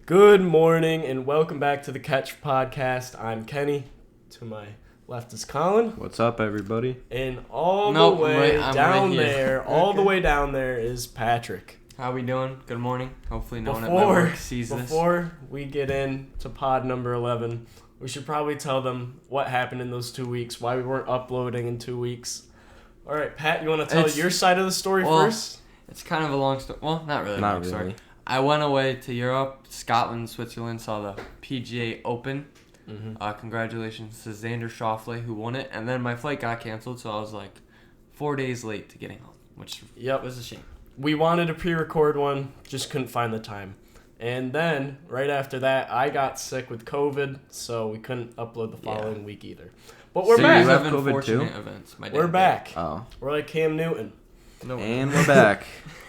Good morning and welcome back to the Catch Podcast. I'm Kenny. To my left is Colin. What's up, everybody? And all the way down there, all the way down there is Patrick. How we doing? Good morning. Hopefully no one at my work sees this. Before we get into pod number 11, we should probably tell them what happened in those 2 weeks, why we weren't uploading in 2 weeks. All right, Pat, you want to tell your side of the story first? It's kind of a long story. Well, not really. Not really. Story. I went away to Europe, Scotland, Switzerland, saw the PGA Open. Mm-hmm. Congratulations to Xander Schauffele, who won it. And then my flight got canceled, so I was like 4 days late to getting home, which was a shame. We wanted to pre-record one, just couldn't find the time. And then, right after that, I got sick with COVID, so we couldn't upload the following week either. But we're back. You have COVID too? Events. We're back. Oh. We're like Cam Newton. And we're back.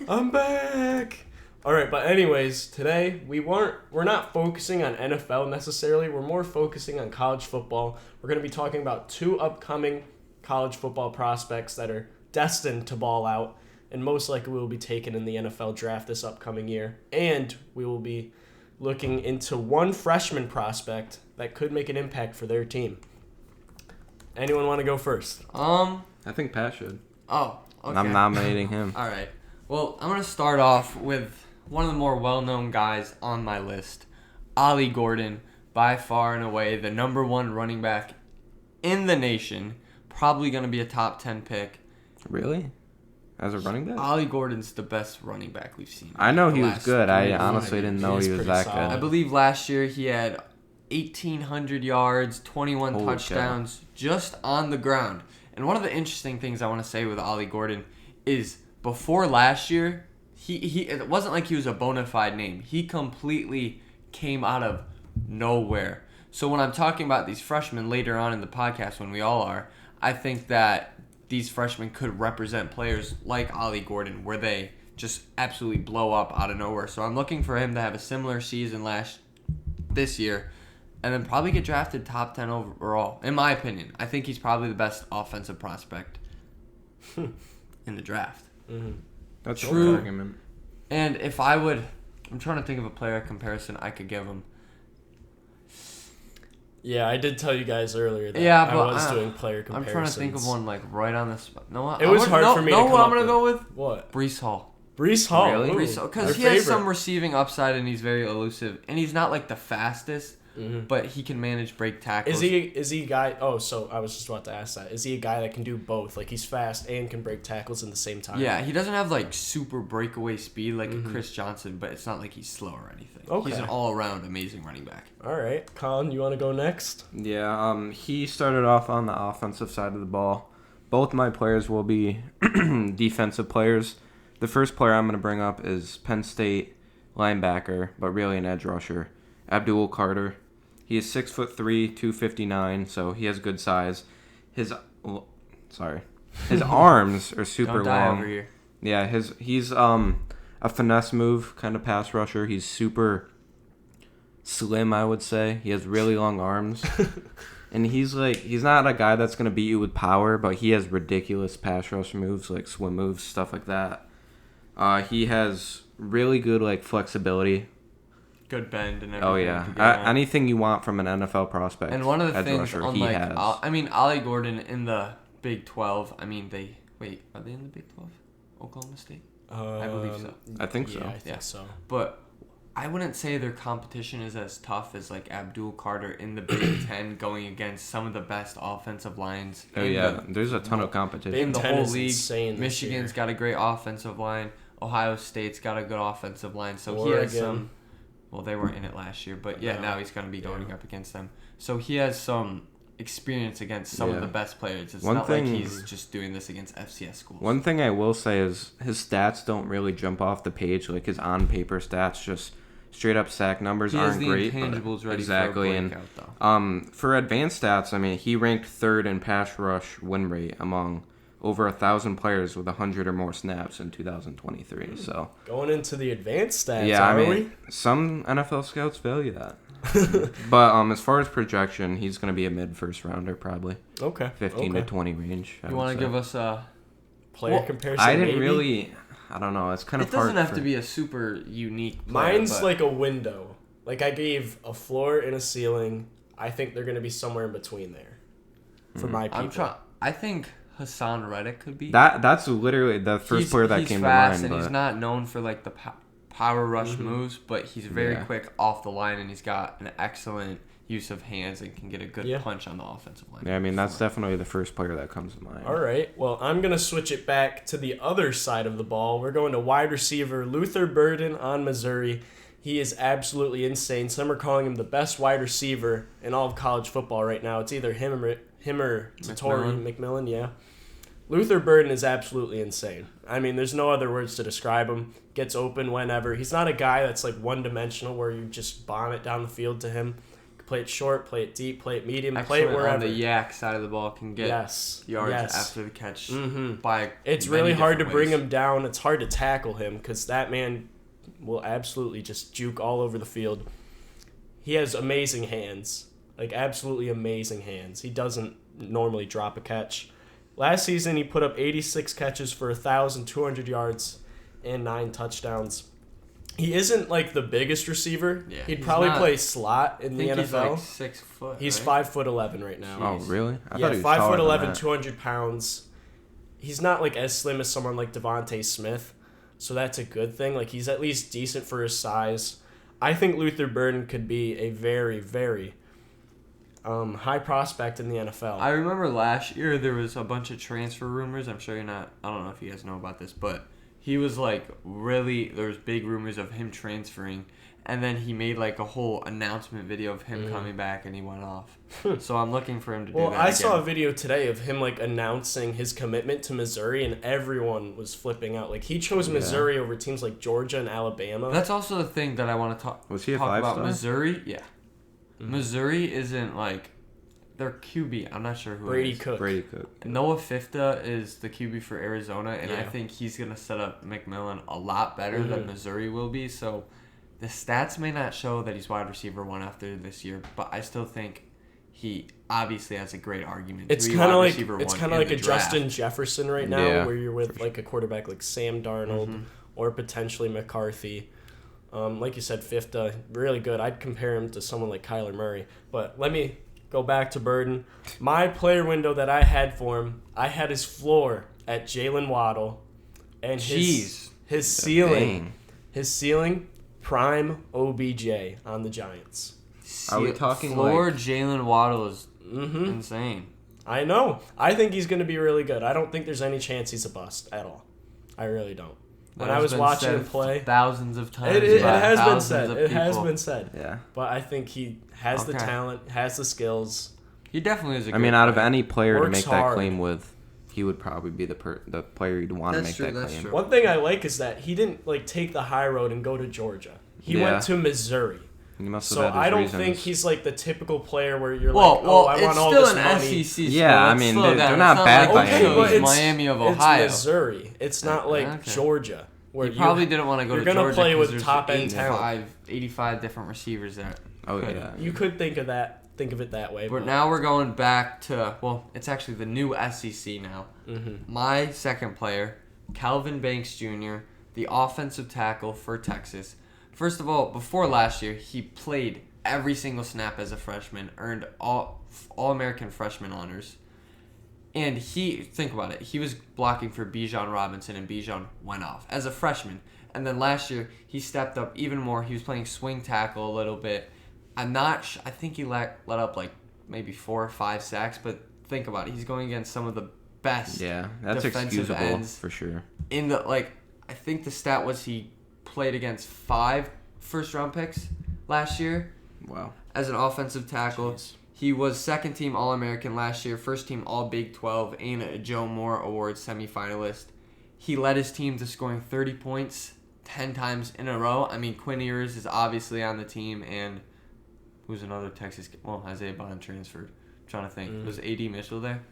I'm back. All right, but anyways, today we're not focusing on NFL necessarily. We're more focusing on college football. We're going to be talking about two upcoming college football prospects that are destined to ball out, and most likely will be taken in the NFL draft this upcoming year. And we will be looking into one freshman prospect that could make an impact for their team. Anyone want to go first? I think Pat should. Oh, okay. I'm nominating him. All right. Well, I'm going to start off with one of the more well-known guys on my list, Ollie Gordon, by far and away the number one running back in the nation, probably going to be a top 10 pick. Really? As a running back? Ollie Gordon's the best running back we've seen. I know he was good. I honestly didn't know he was that good. I believe last year he had 1,800 yards, 21 touchdowns just on the ground. And one of the interesting things I want to say with Ollie Gordon is before last year, it wasn't like he was a bona fide name. He completely came out of nowhere. So when I'm talking about these freshmen later on in the podcast, when we all are, I think that these freshmen could represent players like Ollie Gordon, where they just absolutely blow up out of nowhere. So I'm looking for him to have a similar season this year, and then probably get drafted top 10 overall, in my opinion. I think he's probably the best offensive prospect in the draft. Mm-hmm. That's a true argument. And if I'm trying to think of a player comparison I could give him. Yeah, I did tell you guys earlier that I was doing player comparisons. I'm trying to think of one like right on the spot. No, it was hard for me to come up with. Know what I'm going to go with? What? Breece Hall. Breece Hall. Really? Breece Hall. Because he has some receiving upside and he's very elusive. And he's not like the fastest. Mm-hmm. But he can manage break tackles. Is he a guy? Oh, so I was just about to ask that. Is he a guy that can do both? Like he's fast and can break tackles in the same time? Yeah, he doesn't have like super breakaway speed like a Chris Johnson, but it's not like he's slow or anything. Okay. He's an all-around amazing running back. All right, Colin, you want to go next? Yeah, he started off on the offensive side of the ball. Both my players will be defensive players. The first player I'm going to bring up is Penn State linebacker, but really an edge rusher, Abdul Carter. He is 6'3", 259, so he has good size. His arms are super Don't die long. Over here. Yeah, he's a finesse move kind of pass rusher. He's super slim, I would say. He has really long arms. And he's not a guy that's going to beat you with power, but he has ridiculous pass rush moves, like swim moves, stuff like that. He has really good flexibility. Good bend and everything. Oh, yeah. Anything you want from an NFL prospect. And one of the things rusher, on, has. Ollie Gordon in the Big 12, are they in the Big 12? Oklahoma State? I believe so. I think so. I think so. But I wouldn't say their competition is as tough as, Abdul Carter in the Big 10 going against some of the best offensive lines. Oh, yeah. There's a ton of competition. In the whole league. Michigan's got a great offensive line. Ohio State's got a good offensive line. So Oregon. He has some... Well, they weren't in it last year, but now he's going to be going up against them. So he has some experience against some of the best players. It's not like he's just doing this against FCS schools. One thing I will say is his stats don't really jump off the page. Like his on-paper stats, just straight up sack numbers aren't great. He has the intangibles ready exactly. For a breakout, though. For advanced stats, he ranked third in pass rush win rate among over 1,000 players with 100 or more snaps in 2023. So going into the advanced stats, we? Some NFL scouts value that. But as far as projection, he's going to be a mid-first rounder probably. Okay. 15 to 20 range. You want to give us a player comparison? I didn't really. I don't know. It's kind of hard. It doesn't have to be a super unique player, Mine's like a window. Like, I gave a floor and a ceiling. I think they're going to be somewhere in between there for my people. I think Hassan Reddick could be. That's literally the first player that came to mind. He's fast, and he's not known for, like, the power rush moves, but he's very quick off the line, and he's got an excellent use of hands and can get a good punch on the offensive line. Yeah, I mean, that's definitely the first player that comes to mind. All right. Well, I'm going to switch it back to the other side of the ball. We're going to wide receiver Luther Burden on Missouri. He is absolutely insane. Some are calling him the best wide receiver in all of college football right now. It's either him or Tatori McMillan, yeah. Luther Burden is absolutely insane. I mean, there's no other words to describe him. Gets open whenever. He's not a guy that's like one-dimensional where you just bomb it down the field to him. Play it short, play it deep, play it medium, play it wherever. On the yak side of the ball can get yards after the catch. By it's really hard to bring him down. It's hard to tackle him because that man will absolutely just juke all over the field. He has amazing hands, like absolutely amazing hands. He doesn't normally drop a catch. Last season, he put up 86 catches for 1,200 yards and 9 touchdowns. He isn't like the biggest receiver. Yeah, he'd probably play slot in the NFL. He's like 6 foot. He's 5'11" right now. Oh, really? I thought he was 5'11", 200 pounds. He's not like as slim as someone like Devontae Smith, so that's a good thing. Like he's at least decent for his size. I think Luther Burden could be a very, very high prospect in the NFL. I remember last year there was a bunch of transfer rumors. I'm sure you're not. I don't know if you guys know about this, but. He was like there was big rumors of him transferring, and then he made like a whole announcement video of him coming back, and he went off. So I'm looking for him to do that. Well, I saw a video today of him like announcing his commitment to Missouri, and everyone was flipping out. Like he chose Missouri over teams like Georgia and Alabama. That's also the thing that I want to talk. Was he a talk about 5-star? Missouri? Yeah, Missouri isn't like. Their QB, I'm not sure who Brady it is. Cook. Brady Cook. Noah Fifta is the QB for Arizona, and I think he's going to set up McMillan a lot better than Missouri will be. So the stats may not show that he's wide receiver 1 after this year, but I still think he obviously has a great argument. It's kind of like a Justin Jefferson right now, where you're with like a quarterback like Sam Darnold or potentially McCarthy. Like you said, Fifta, really good. I'd compare him to someone like Kyler Murray. But let me go back to Burden. My player window that I had for him, I had his floor at Jalen Waddle, and his ceiling, prime OBJ on the Giants. Are we talking floor? Jalen Waddle is insane. I know. I think he's going to be really good. I don't think there's any chance he's a bust at all. I really don't. When I was watching him play, thousands of times, it has been said. It has been said. Yeah. But I think he has the talent, has the skills. He definitely is a good player. Out of any player Works to make hard. that claim with, he would probably be the player you'd want to make that claim. True. One thing I like is that he didn't like take the high road and go to Georgia. He went to Missouri. He must have So had his I don't reasons. think he's like the typical player where you're I want all this money. SEC school. Yeah, I mean, they're not bad by any means. But it's Miami of Ohio. It's Missouri. It's not like Georgia. Where you probably didn't want to go to Georgia. You're going to play with there's top-end talent. 85 different receivers there. Oh, yeah. You could think of it that way. But now we're going back to, it's actually the new SEC now. My second player, Calvin Banks Jr., the offensive tackle for Texas. First of all, before last year, he played every single snap as a freshman, earned All-American freshman honors. And think about it, he was blocking for Bijan Robinson, and Bijan went off as a freshman. And then last year, he stepped up even more. He was playing swing tackle a little bit. I think he let up like maybe 4 or 5 sacks, but think about it. He's going against some of the best that's defensive excusable ends for sure. I think the stat was he played against 5 first-round picks last year. Wow. As an offensive tackle. Jeez. He was second-team All-American last year, first-team All-Big 12, and a Joe Moore Award semifinalist. He led his team to scoring 30 points 10 times in a row. I mean, Quinn Ewers is obviously on the team, and who's another Texas? Isaiah Bond transferred. I'm trying to think. Was A.D. Mitchell there?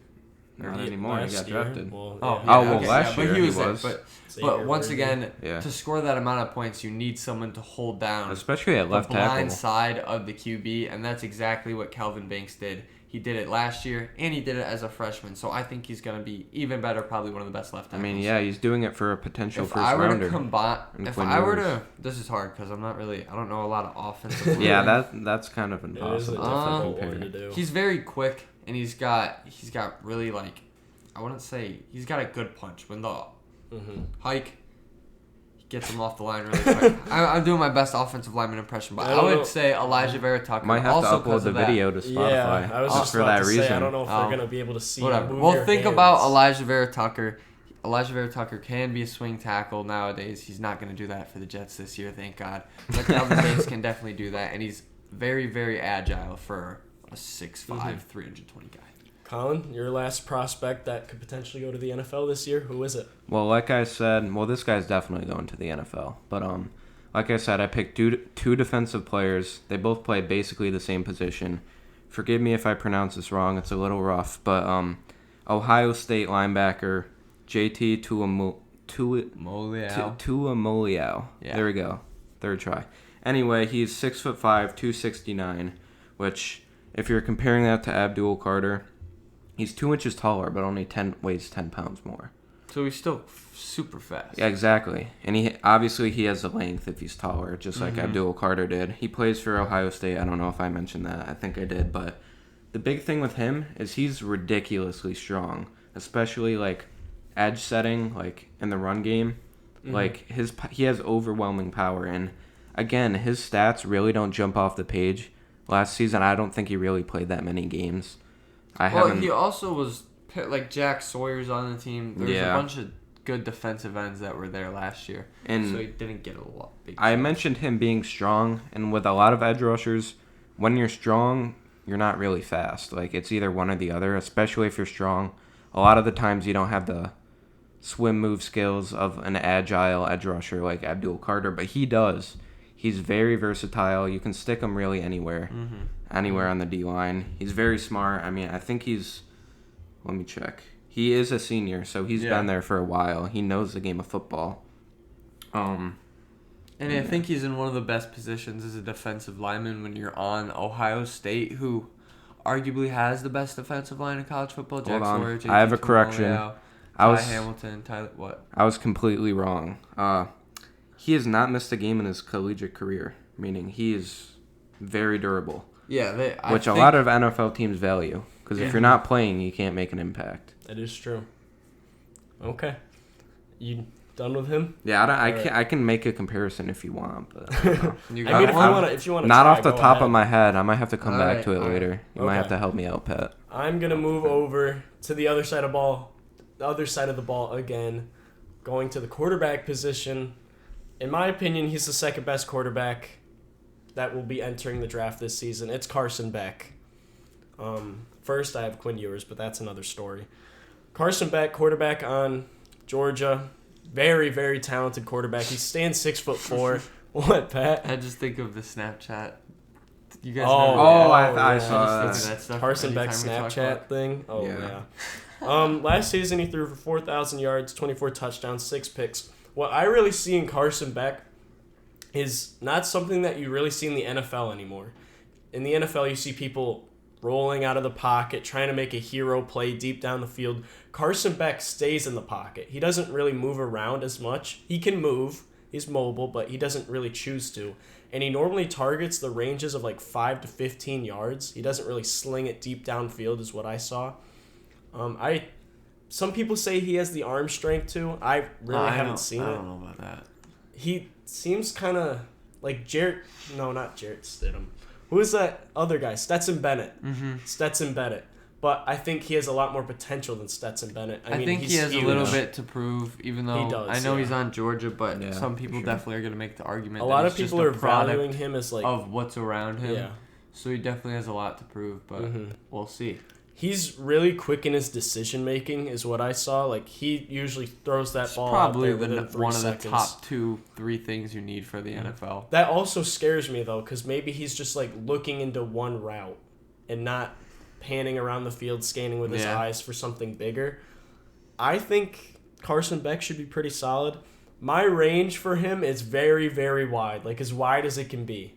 Not anymore. He got drafted. Well, last year but he he was. was. But once again, Yeah. to score that amount of points, you need someone to hold down Especially at left the blind tackle. side of the QB, and that's exactly what Kelvin Banks did. He did it last year, and he did it as a freshman. So I think he's going to be even better, probably one of the best left tackles. I mean, yeah, he's doing it for a potential If first I were rounder. to combine, and if Quinn I were Ewers. to, this is hard because I don't know a lot of offensive. Yeah, that's kind of It is a impossible. difficult to one to compare. do. He's very quick, and he's got really like, I wouldn't say he's got a good punch when the hike. Gets him off the line really quick. I'm doing my best offensive lineman impression, but I would say Elijah Vera Tucker. Might have also to upload the video to Spotify. Yeah, I was just just for about that to reason. say, I don't know if we're gonna be able to see. Whatever. Move Well, your think hands. about Elijah Vera Tucker. Elijah Vera Tucker can be a swing tackle nowadays. He's not going to do that for the Jets this year, thank God. But Calvin Banks can definitely do that, and he's very, very agile for a 6'5", 320 guy. Colin, your last prospect that could potentially go to the NFL this year. Who is it? Well, like I said, this guy's definitely going to the NFL. But like I said, I picked two defensive players. They both play basically the same position. Forgive me if I pronounce this wrong. It's a little rough. But Ohio State linebacker JT Tuamoliau. Yeah. There we go. Third try. Anyway, he's 6'5", 269, which if you're comparing that to Abdul Carter, he's 2 inches taller, but only weighs 10 pounds more. So he's still super fast. Yeah, exactly. And he has the length if he's taller, just like Abdul Carter did. He plays for Ohio State. I don't know if I mentioned that. I think I did. But the big thing with him is he's ridiculously strong, especially like edge setting, like in the run game. Like he has overwhelming power, and again, his stats really don't jump off the page. Last season, I don't think he really played that many games. He also was like Jack Sawyer's on the team. There was Yeah. a bunch of good defensive ends that were there last year, And so he didn't get a lot. I mentioned him being strong, and with a lot of edge rushers, when you're strong, you're not really fast. Like, it's either one or the other, especially if you're strong. A lot of the times you don't have the swim move skills of an agile edge rusher like Abdul Carter, but he does. He's very versatile. You can stick him really anywhere on the D-line. He's very smart. I mean, I think let me check. He is a senior, so he's been there for a while. He knows the game of football. And I think he's in one of the best positions as a defensive lineman when you're on Ohio State, who arguably has the best defensive line in college football. Jack Hold on. Sawyer, JT I have a correction. Tuimoloau, I was Hamilton, Tyler. What? I was completely wrong. He has not missed a game in his collegiate career, meaning he is very durable, Yeah, which a lot of NFL teams value. Because if you're not playing, you can't make an impact. That is true. Okay. You done with him? Yeah, I can make a comparison if you want, but I don't know. You I mean, got if you want to, Not try, off the go top ahead. of my head. I might have to come back Alright, to it alright. later. You might have Okay. to help me out, Pat. I'm gonna move over to the other side of the ball again, going to the quarterback position. In my opinion, he's the second best quarterback that will be entering the draft this season. It's Carson Beck. First, I have Quinn Ewers, but that's another story. Carson Beck, quarterback on Georgia, very, very talented quarterback. He stands 6'4". What, Pat? I just think of the Snapchat. You guys Oh, remember yeah. that? I yeah. saw Just think of that. that stuff Carson anytime Beck's we talk Snapchat about- thing. Oh Yeah. yeah. Last season he threw for 4,000 yards, 24 touchdowns, 6 picks. What I really see in Carson Beck is not something that you really see in the NFL anymore. In the NFL, you see people rolling out of the pocket, trying to make a hero play deep down the field. Carson Beck stays in the pocket. He doesn't really move around as much. He can move. He's mobile, but he doesn't really choose to. And he normally targets the ranges of like 5 to 15 yards. He doesn't really sling it deep downfield is what I saw. Some people say he has the arm strength too. I really haven't seen it. I don't know about that. He seems kind of like not Jarrett Stidham. Who is that other guy? Stetson Bennett. Mm-hmm. Stetson Bennett. But I think he has a lot more potential than Stetson Bennett. I mean, think he's he has huge. a little bit to prove, even though He does, I know yeah. he's on Georgia, but Yeah, some people for sure. definitely are going to make the argument A that lot he's of just people a are product valuing him as like of what's around him. yeah. So he definitely has a lot to prove, but we'll see. He's really quick in his decision making, is what I saw. Like he usually throws that It's ball probably out there within 3 one of seconds. the top 2-3 things you need for the NFL. That also scares me though, because maybe he's just like looking into one route and not panning around the field, scanning with his Yeah. eyes for something bigger. I think Carson Beck should be pretty solid. My range for him is very, very wide, like as wide as it can be.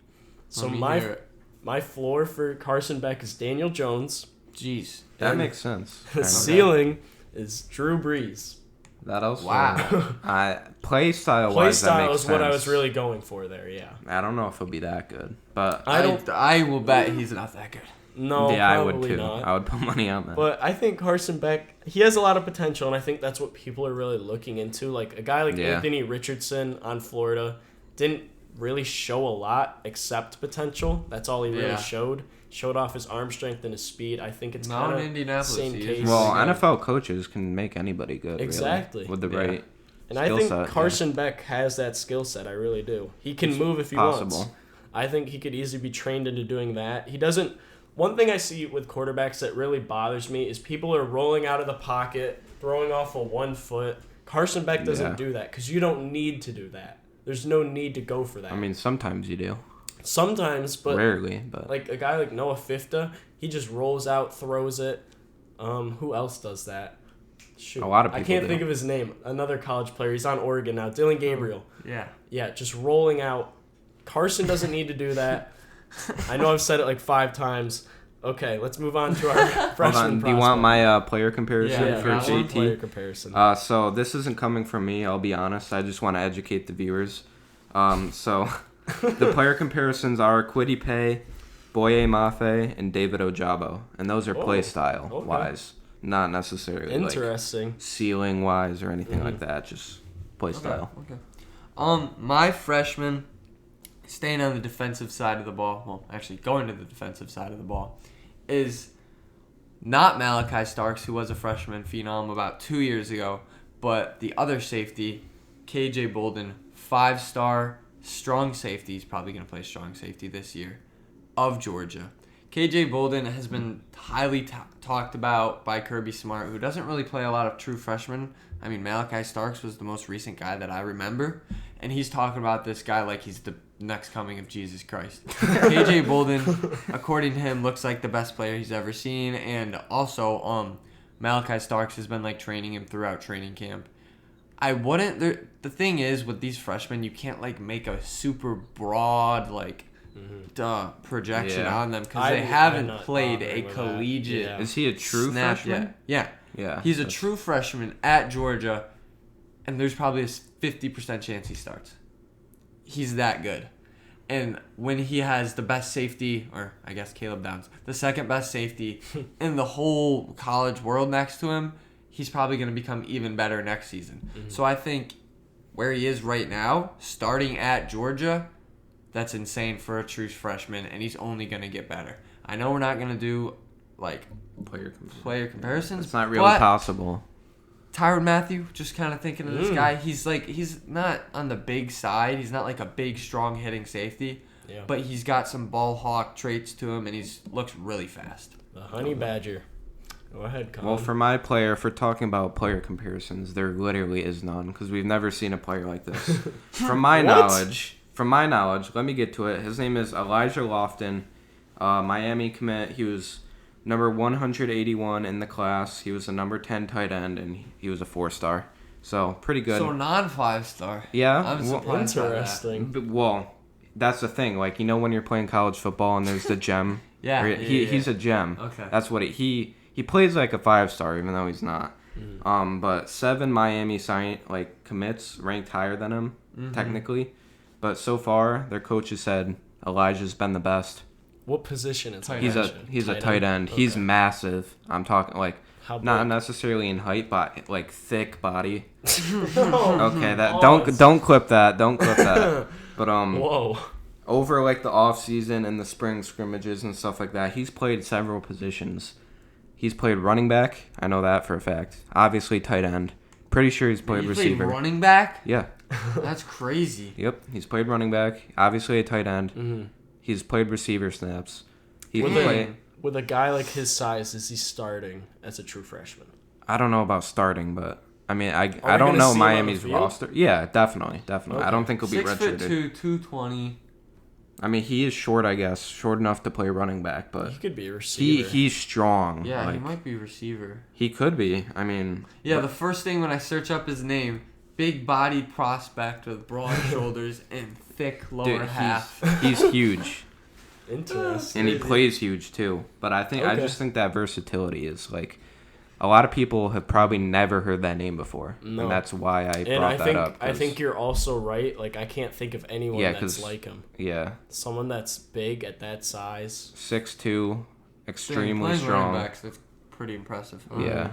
So Let me hear it. my floor for Carson Beck is Daniel Jones. Jeez. That And makes sense. The ceiling is Drew Brees. That also. Wow. Play style Play wise, that style makes is what I was sense. really going for there, yeah. I don't know if he'll be that good, but I will bet he's not that good. No, yeah, I would probably too. not. I would put money on that. But I think Carson Beck, he has a lot of potential, and I think that's what people are really looking into. Like a guy like Yeah. Anthony Richardson on Florida didn't really show a lot except potential. That's all he really Yeah. showed. Showed off his arm strength and his speed. I think it's Not kind in of Indianapolis. same he is case. Well, really good. NFL coaches can make anybody good. Exactly. Really, with the Yeah. right. And I skill think set, yeah. Carson Beck has that skill set. I really do. He can It's move if he possible. wants. I think he could easily be trained into doing that. He doesn't. One thing I see with quarterbacks that really bothers me is people are rolling out of the pocket, throwing off a 1 foot. Carson Beck doesn't Yeah. do that because you don't need to do that. There's no need to go for that. I mean, sometimes you do. Sometimes, but Rarely, but like a guy like Noah Fifta, he just rolls out, throws it. Who else does that? Shoot. A lot of I people can't do. think of his name. Another college player. He's on Oregon now. Dylan Gabriel. Yeah. Yeah, just rolling out. Carson doesn't need to do that. I know I've said it like 5 times. Okay, let's move on to our hold freshman on. Do you prospect. want my player comparison Yeah, for I want player JT? comparison. So this isn't coming from me. I'll be honest. I just want to educate the viewers. So the player comparisons are Kwity Paye, Boye Mafe, and David Ojabo, and those are play Oh, style okay. wise, not necessarily like Interesting. ceiling wise or anything like that. Just play style. Okay. My freshman, staying on the defensive side of the ball. Well, actually going to the defensive side of the ball, is not Malachi Starks, who was a freshman phenom about 2 years ago, but the other safety, KJ Bolden, 5-star strong safety. He's probably going to play strong safety this year, of Georgia. KJ Bolden has been highly talked about by Kirby Smart, who doesn't really play a lot of true freshmen. I mean, Malachi Starks was the most recent guy that I remember, and he's talking about this guy like he's the next coming of Jesus Christ. KJ Bolden, according to him, looks like the best player he's ever seen, and also Malachi Starks has been like training him throughout training camp. I wouldn't. The thing is with these freshmen, you can't like make a super broad like projection Yeah. on them because I'm they haven't not played a bothering with that. collegiate Yeah. Is he a true snap freshman? yet. Yeah, Yeah. he's a that's- true freshman at Georgia, and there's probably a 50% chance he starts. He's that good. And when he has the best safety, or I guess Caleb Downs, the second best safety in the whole college world next to him, he's probably going to become even better next season. So I think where he is right now, starting at Georgia, that's insane for a true freshman, and he's only going to get better. I know we're not going to do like player comparisons. It's not really but possible. Tyrann Mathieu, just kind of thinking of this guy. He's not on the big side. He's not like a big, strong hitting safety. Yeah. But he's got some ball hawk traits to him, and looks really fast. The Honey Badger. Go ahead, Colin. Well, for my player, for talking about player comparisons, there literally is none because we've never seen a player like this. From my knowledge, let me get to it. His name is Elijah Lofton, Miami commit. He was number 181 in the class. He was a number 10 tight end, and he was a 4-star. So pretty good. So non-5-star. Yeah, I'm well, surprised by that. Interesting. Well, that's the thing. Like, you know when you're playing college football and there's the gem? Yeah, Or yeah, he's yeah. a gem. Okay. That's what he plays like a 5-star, even though he's not. But 7 Miami commits ranked higher than him, technically. But so far, their coaches said Elijah's been the best. What position is He's a tight end. He's Okay. massive. I'm talking like How not big? necessarily in height, but like thick body. Oh, Okay, that pause. don't clip that. Don't clip that. But Whoa. over like the off season and the spring scrimmages and stuff like that, he's played several positions. He's played running back. I know that for a fact. Obviously tight end. Pretty sure he's played He receiver. played running back? Yeah. That's crazy. Yep. He's played running back. Obviously a tight end. Mm-hmm. He's played receiver snaps. He With played. a guy like his size, is he starting as a true freshman? I don't know about starting, but I mean, I we don't gonna know see him on the Miami's field? roster. Yeah, definitely. I Okay. don't think he'll be redshirted. 6'2", 220. I mean, he is short, I guess, short enough to play running back, but He could be a receiver. he's strong. Yeah, he like, might be receiver. he could be. I mean, Yeah, the first thing when I search up his name, big-bodied prospect with broad shoulders and thick lower dude, half. he's huge, Interesting. and he plays huge too. But I Okay. just think that versatility is like. A lot of people have probably never heard that name before, No. and that's why I And brought that up. I think you're also right. Like, I can't think of anyone Yeah, that's 'cause- like him. yeah, Someone that's big at that size. 6'2", extremely Playing strong. running backs, that's pretty impressive. Yeah,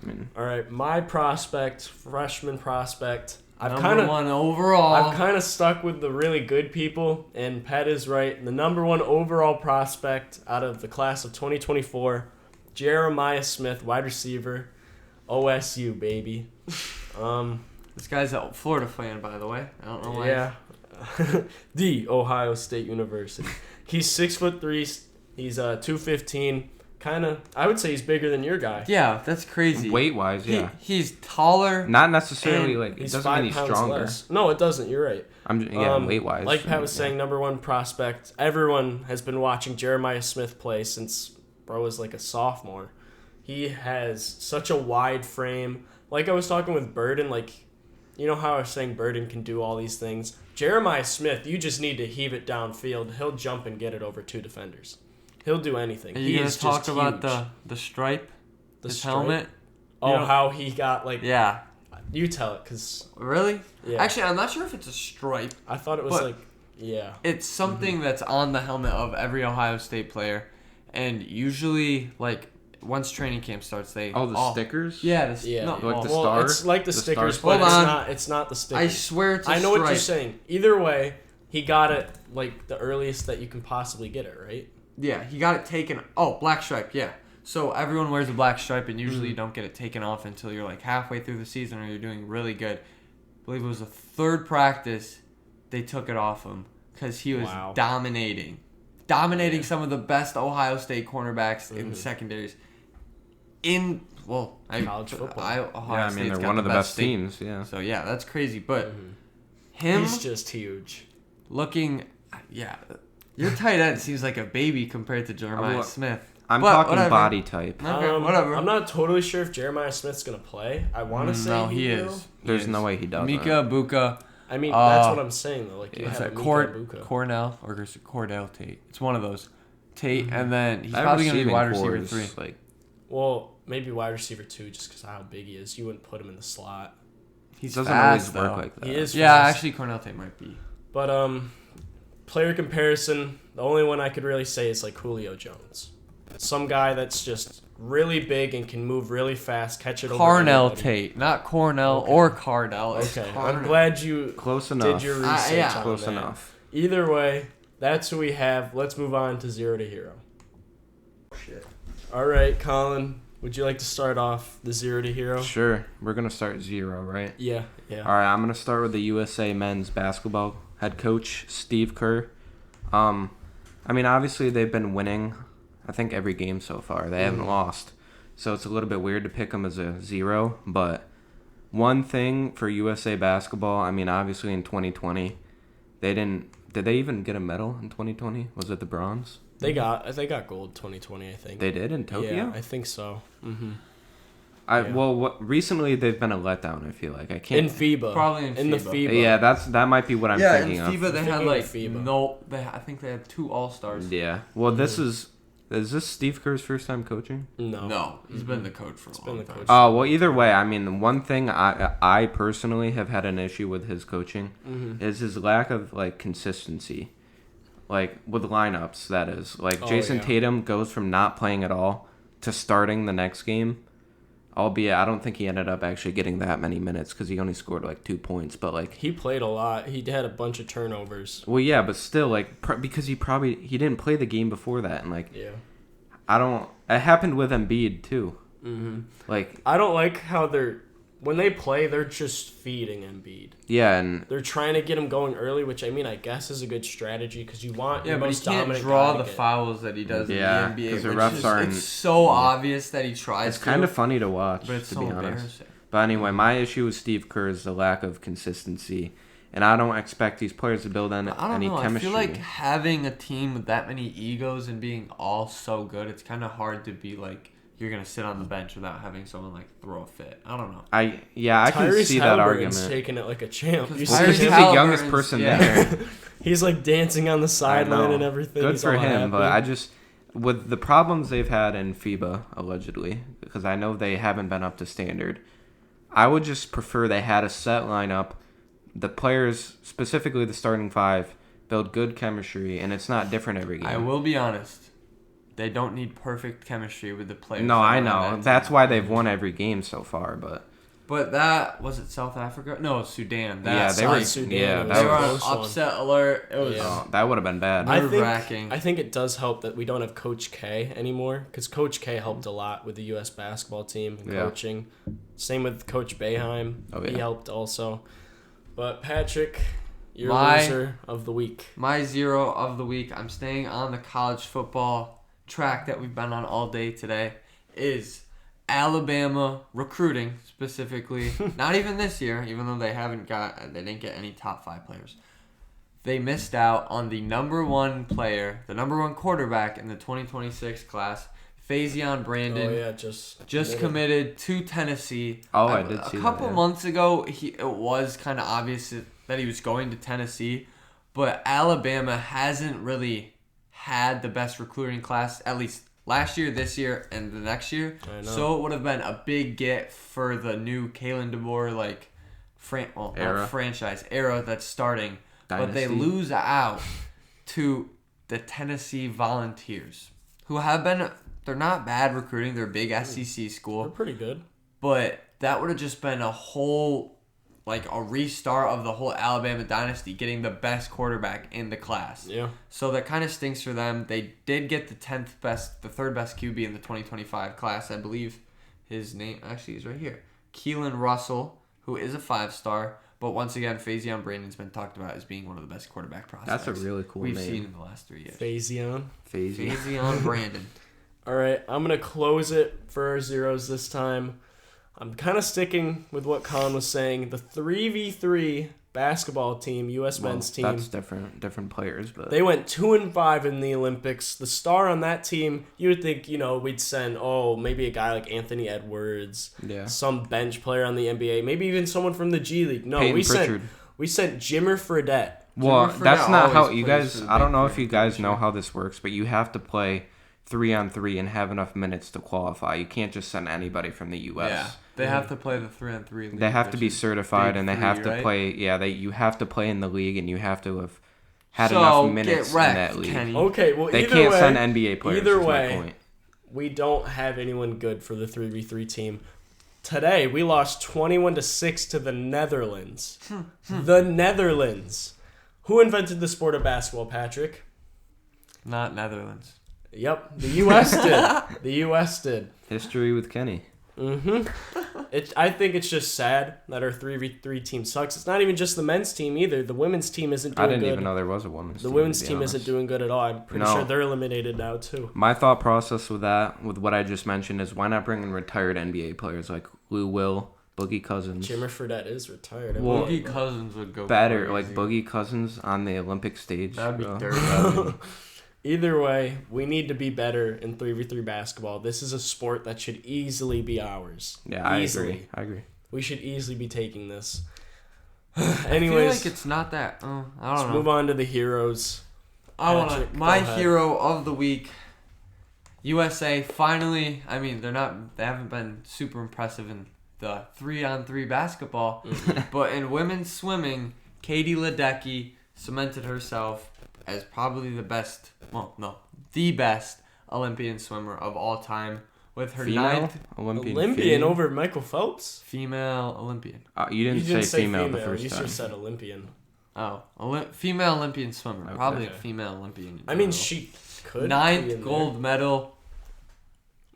I mean, All right, my prospect, freshman prospect. I've Number kind of one overall. I've kind of stuck with the really good people, and Pat is right. The number one overall prospect out of the class of 2024, Jeremiah Smith, wide receiver, OSU, baby. This guy's a Florida fan, by the way. I don't know why. Yeah. The Ohio State University. He's 6'3". He's 215. Kind of, I would say he's bigger than your guy. Yeah, that's crazy. weight wise, yeah, He's taller. not necessarily And like it he's doesn't 5 mean he's pounds stronger. less. No, it doesn't. You're right. Weight wise. Like Pat was saying, number one prospect. Everyone has been watching Jeremiah Smith play since bro was like a sophomore. He has such a wide frame. Like I was talking with Burden, like, you know how I was saying Burden can do all these things? Jeremiah Smith, you just need to heave it downfield. He'll jump and get it over 2 defenders. He'll do anything. Are He you gonna is talk just about huge. the stripe, The his stripe? helmet? Oh, you know- how he got like. Yeah. You tell it, cause Really? yeah. Actually, I'm not sure if it's a stripe. I thought it was but- like, yeah. It's something that's on the helmet of every Ohio State player, and usually, like, once training camp starts, they the stickers. Yeah, Yeah, no, Like well, the well, star? it's like the The stickers, star but Hold on. it's not the I stickers. swear it's a I know stripe. what you're saying. Either way, he got it like the earliest that you can possibly get it, right? Yeah, he got it taken. Oh, black stripe. Yeah. So everyone wears a black stripe, and usually Mm-hmm. you don't get it taken off until you're like halfway through the season or you're doing really good. I believe it was the third practice they took it off him because he was Wow. dominating some of the best Ohio State cornerbacks in the secondaries. College football. Ohio I mean, State's they're got one of the best team. teams. Yeah. So yeah, that's crazy. But him He's just huge. looking, yeah, your tight end seems like a baby compared to Jeremiah Well, Smith. I'm But talking whatever. body type. Okay, whatever. I'm not totally sure if Jeremiah Smith's gonna play. I want to say No, he he will. is. There's no way he doesn't. Mika Buka. I mean, that's Uh, what I'm saying though. Like you It's have a Mika Ibuka. Cornell or is it Cordell Tate? It's one of those. Tate, and then he's That probably going to be receiving wide core receiver is, 3. Like, Well, maybe wide receiver 2, just because of how big he is. You wouldn't put him in the slot. He's doesn't fast, always work though. like that. He is. Yeah, fast. actually, Cornell Tate might be. But player comparison, the only one I could really say is like Julio Jones. Some guy that's just really big and can move really fast, catch it over Carnell anybody. Tate, not Cornell Okay. or Cardell. It's Okay, I'm Carnell. glad you close did enough. your research yeah. on Close that. enough. Either way, that's who we have. Let's move on to 0 to hero. Shit. All right, Colin, would you like to start off the 0 to hero? Sure. We're gonna start 0, right? Yeah. All right. I'm gonna start with the USA men's basketball head coach Steve Kerr. I mean, obviously they've been winning. I think every game so far. They haven't lost, so it's a little bit weird to pick them as a 0. But one thing for USA basketball, I mean, obviously in 2020, they didn't. Did they even get a medal in 2020? Was it the bronze? They got gold 2020, I think. They did in Tokyo. Yeah, I think so. Mm-hmm. Yeah. Well, recently they've been a letdown. I feel like I can't. In FIBA. Probably in the FIBA. FIBA. Yeah, that might be what I'm Yeah, in thinking of. FIBA they had Thinking like of FIBA. no. I think they had 2 All-Stars. Yeah. Well, this is this Steve Kerr's first time coaching? No. No, he's been the coach for a been long the time. coach. Oh, well, either way, I mean, the one thing I personally have had an issue with his coaching is his lack of like consistency. Like with lineups, that is. Like Oh, Jason yeah. Tatum goes from not playing at all to starting the next game. Albeit, I don't think he ended up actually getting that many minutes because he only scored like 2 points. But like, He played a lot. He had a bunch of turnovers. well, yeah, but still, like, because he didn't play the game before that, and like, Yeah. It happened with Embiid too. Mm-hmm. Like, I don't like how when they play, they're just feeding Embiid. yeah, and They're trying to get him going early, which I mean, I guess is a good strategy because you want Yeah, your but he most can't dominant draw guy to the get- fouls that he does Yeah, in the NBA. 'cause the which refs is- aren't- It's so obvious that he tries it's to. kind of funny to watch, But it's to so be honest. embarrassing. But anyway, my issue with Steve Kerr is the lack of consistency, And I don't expect these players to build I don't any know. chemistry. I feel like having a team with that many egos and being all so good, it's kind of hard to be like you're gonna sit on the bench without having someone like throw a fit. I don't know. I can Tyrese see that Halliburton's argument. taking it like a champ. Because You Well, see he's Tyrese the him? youngest Halliburton's- person yeah. there. He's like dancing on the sideline know. and everything. Good He's for all him, happy. but I just with the problems they've had in FIBA allegedly, because I know they haven't been up to standard. I would just prefer they had a set lineup. The players, specifically the starting five, build good chemistry, and it's not different every game. I will be honest. They don't need perfect chemistry with the players. No, that I are on know. that That's team. why they've won every game so far. But that was it. South Africa? No, Sudan. yeah, they South were. Sudan, Yeah, it that They was were a on close one. upset alert. It was. Yeah. that would have been bad. Nerve-wracking. I think it does help that we don't have Coach K anymore because Coach K helped a lot with the U.S. basketball team and Yeah. coaching. Same with Coach Boeheim. Oh, He yeah. helped also. But Patrick, your My- loser of the week. My 0 of the week, I'm staying on the college football track that we've been on all day today, is Alabama recruiting specifically. Not even this year, even though they didn't get any top 5 players. They missed out on the number 1 player, the number 1 quarterback in the 2026 class, Faison Brandon. Oh yeah, just Committed to Tennessee. Oh, I did see A that, couple yeah. months ago, it was kind of obvious that he was going to Tennessee, but Alabama hasn't really had the best recruiting class, at least last year, this year, and the next year. I know. So it would have been a big get for the new Kalen DeBoer Era. franchise era that's starting. But they Dynasty. lose out to the Tennessee Volunteers, who have been. They're not bad recruiting. They're a big SEC They're school. pretty good. But that would have just been a whole, like a restart of the whole Alabama dynasty, getting the best quarterback in the class. Yeah. So that kind of stinks for them. They did get the third best QB in the 2025 class. I believe his name actually is right here. Keelan Russell, who is a 5-star. But once again, Faison Brandon's been talked about as being one of the best quarterback prospects That's a really cool we've name. seen in the last 3 years. Faison. Faison Brandon. All right, I'm going to close it for our zeros this time. I'm kind of sticking with what Colin was saying. The 3v3 basketball team, U.S. men's team, That's different players, but they went 2-5 in the Olympics. The star on that team, you would think, we'd send, maybe a guy like Anthony Edwards, yeah. some bench player on the NBA, maybe even someone from the G League. No, Peyton we Pritchard. sent Jimmer Fredette. Well, Jimmer that's Fredette not how always you plays guys. for the I don't big know if three, you guys pretty know sure. how this works, but you have to play 3-on-3 and have enough minutes to qualify. You can't just send anybody from the U.S. Yeah, they have to play the 3-on-3 league. They have to be which is certified, big and they three, have to right? play. Yeah, you have to play in the league, and you have to have had So, enough minutes get wrecked, in that league. Kenny. Okay, well, They either can't way, send NBA players. either is way, my point. we don't have anyone good for the 3v3 team. Today, we lost 21-6 to the Netherlands. The Netherlands. Who invented the sport of basketball, Patrick? Not Netherlands. Yep, the U.S. did. The U.S. did. History with Kenny. I think it's just sad that our 3v3 team sucks. It's not even just the men's team either. The women's team isn't doing I didn't good. even know there was a women's The team. women's to be team honest. isn't doing good at all. I'm pretty No. sure they're eliminated now, too. My thought process with that, with what I just mentioned, is why not bring in retired NBA players like Lou Will, Boogie Cousins. Jimmer Fredette is retired. Well, Boogie Cousins would go Better, crazy. like Boogie Cousins on the Olympic stage. That'd be bro. dirty. Either way, we need to be better in 3v3 basketball. This is a sport that should easily be ours. Yeah, I Easily. agree. We should easily be taking this. I feel Anyways, like it's not that. I let's don't know. move on to the heroes. I want Patrick, to. My go ahead. hero of the week, USA. Finally, I mean, they haven't been super impressive in the 3-on-3 basketball, but in women's swimming, Katie Ledecky cemented herself as probably the best. Well, no, the best Olympian swimmer of all time with her Female ninth Olympian female? over Michael Phelps? female Olympian. You didn't say female the first you time. just said Olympian. Oh, female Olympian swimmer. Okay. Probably a Okay. female Olympian. in I mean, general. she could be Ninth in gold medal.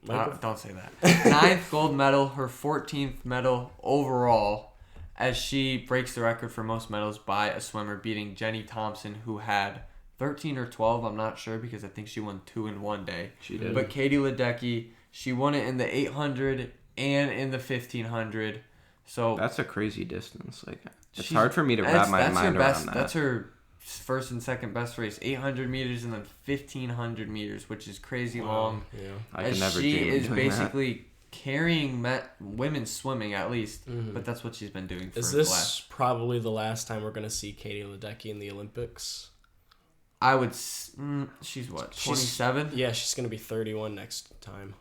there. Michael, Don't say that. Ninth gold medal, her 14th medal overall, as she breaks the record for most medals by a swimmer, beating Jenny Thompson, who had 13 or 12. I'm not sure because I think she won 2 in one day. She did. But Katie Ledecky, she won it in the 800 and in the 1500. So That's a crazy distance. Like, it's she's- hard for me to wrap my mind around that. That's her first and second best race, 800 meters and then 1,500 meters, which is crazy long. Yeah. I As can never she dream of is doing that. basically carrying women's swimming at least, Mhm. but that's what she's been doing for Is the this last. probably the last time we're gonna see Katie Ledecky in the Olympics? I would. She's what, She's- 27? Yeah, she's gonna be 31 next time.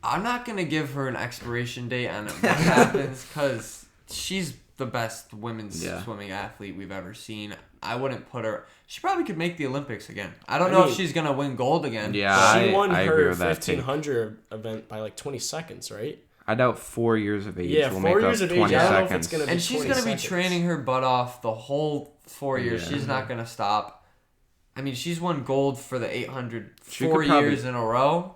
I'm not gonna give her an expiration date on what happens because she's the best women's Yeah. swimming athlete we've ever seen. I wouldn't put her. She probably could make the Olympics again. I don't know if mean, she's gonna win gold again. Yeah, She won I agree her with that take. 1500 event by like 20 seconds, right? I doubt 4 years of age Yeah, will 4 make years up of age, 20 I don't know if seconds. it's gonna be And she's 20 gonna be seconds. training her butt off the whole 4 years. Yeah. She's not gonna stop. I mean, she's won gold for the 800 She 4 could probably- years in a row.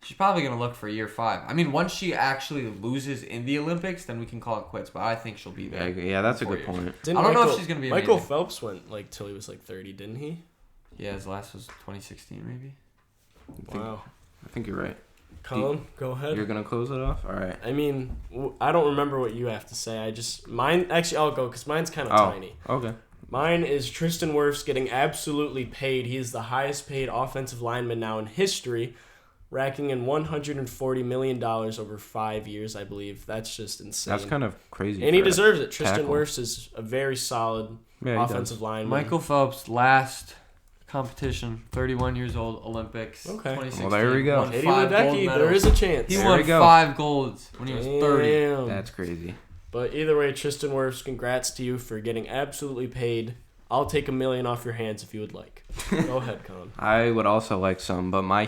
She's probably gonna look for year 5. I mean, once she actually loses in the Olympics, then we can call it quits. But I think she'll be there. Yeah, that's a 4 good years. point. Didn't I don't know if Michael- she's gonna be Michael amazing. Phelps went like till he was like 30, didn't he? Yeah, his last was 2016, maybe. Wow. I think you're right. Colin, go ahead. You're gonna close it off. All right. I mean, I don't remember what you have to say. Mine. Actually, I'll go because mine's kind of Oh, tiny. okay. Mine is Tristan Wirfs getting absolutely paid. He is the highest paid offensive lineman now in history, racking in $140 million over 5 years, I believe. That's just insane. That's kind of crazy. and he for a deserves it. Tristan tackle. Wirfs is a very solid Yeah, he does. offensive lineman. Michael Phelps, last competition, 31 years old, Olympics. Okay. 2016, Well, there we go. won Katie 5 gold Ledecky, there medals. is a chance. He There won we go. 5 golds when he was 30. Damn. That's crazy. But either way, Tristan Wirfs, congrats to you for getting absolutely paid. I'll take $1 million off your hands if you would like. Go ahead, Colin. I would also like some, but my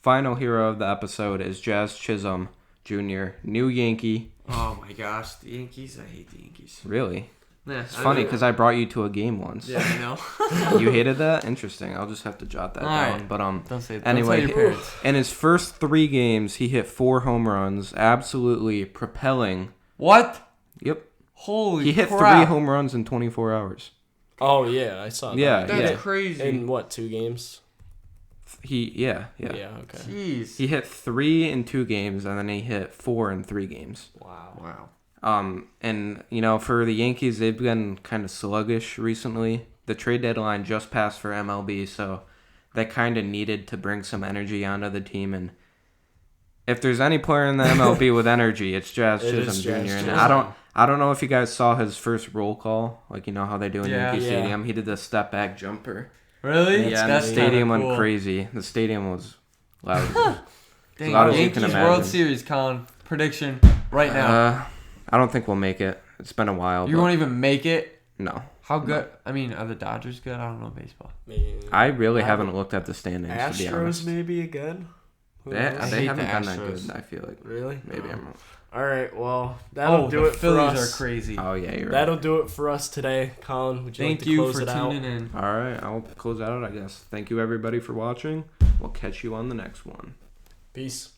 final hero of the episode is Jazz Chisholm Jr., new Yankee. Oh my gosh, the Yankees! I hate the Yankees. Really? Yeah, It's funny because I brought you to a game once. Yeah, I know. You hated that? Interesting. I'll just have to jot that All down. right. But Don't say that. Anyway, Don't tell your parents. in his first 3 games, he hit 4 home runs, absolutely propelling. What? Yep. Holy He hit crap. 3 home runs in 24 hours. Oh, yeah, I saw that. Yeah, That's yeah. crazy. In what, 2 games? Yeah. Yeah, okay. Jeez. He hit 3 in 2 games, and then he hit 4 in 3 games. Wow. Wow. And for the Yankees, they've been kind of sluggish recently. The trade deadline just passed for MLB, so they kind of needed to bring some energy onto the team. And if there's any player in the MLB with energy, it's Jazz It Chisholm is Jr. Jazz And Chisholm. I don't know if you guys saw his first roll call, like how they do in Yeah. Yankee Yeah. Stadium. He did the step back jumper. Really? Yeah, and That's the kinda stadium cool. went crazy. The stadium was loud. Dang, loud as you Yankees can World imagine. Series, Colin. Prediction right now. I don't think we'll make it. It's been a while. You but won't even make it. no. How good? I mean, are the Dodgers good? I don't know baseball. I really haven't looked at the standings, to be honest. Astros maybe again? Who They knows? I they hate haven't the done that Astros. good, I feel like. Really? Maybe I'm wrong. All right, well, that'll do the it for Phillies us. are crazy. Oh, yeah, you're right. That'll do it for us today. Colin, would you Thank like to you close for it out? tuning in. All right, I'll close out, I guess. Thank you, everybody, for watching. We'll catch you on the next one. Peace.